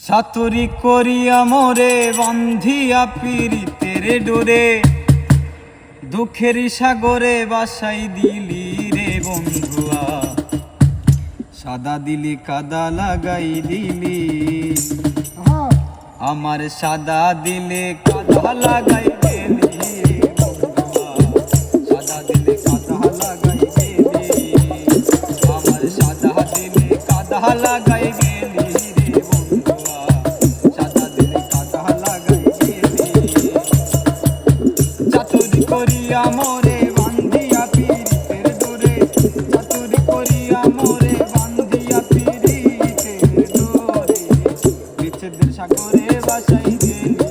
সাতুরি করিয়া মোরে বন্ধিয়া পীড়িতের ডোরে, দুঃখের সাগরে বাসাই দিলি রে বন্ধুয়া, সাদা দিলি কাদা লাগাই দিলি, আমার সাদা দিলে কাদা লাগাই গেলি বন্ধুয়া, সাদা দিলে কাদা লাগাই গেলি, আমার সাদা দিলে কাদা লাগাই গেলি রে বন্ধুয়া, সাদা দিলে কাদা লাগাই গেলি। চাতুরি করিয়া মোরে বান্ধিয়া পীড়িতের ডোরে, চাতুরি করিয়া মোরে বান্ধিয়া পীড়িতের ডোরে, বিচ্ছেদের সাগরে বাসাই গেলি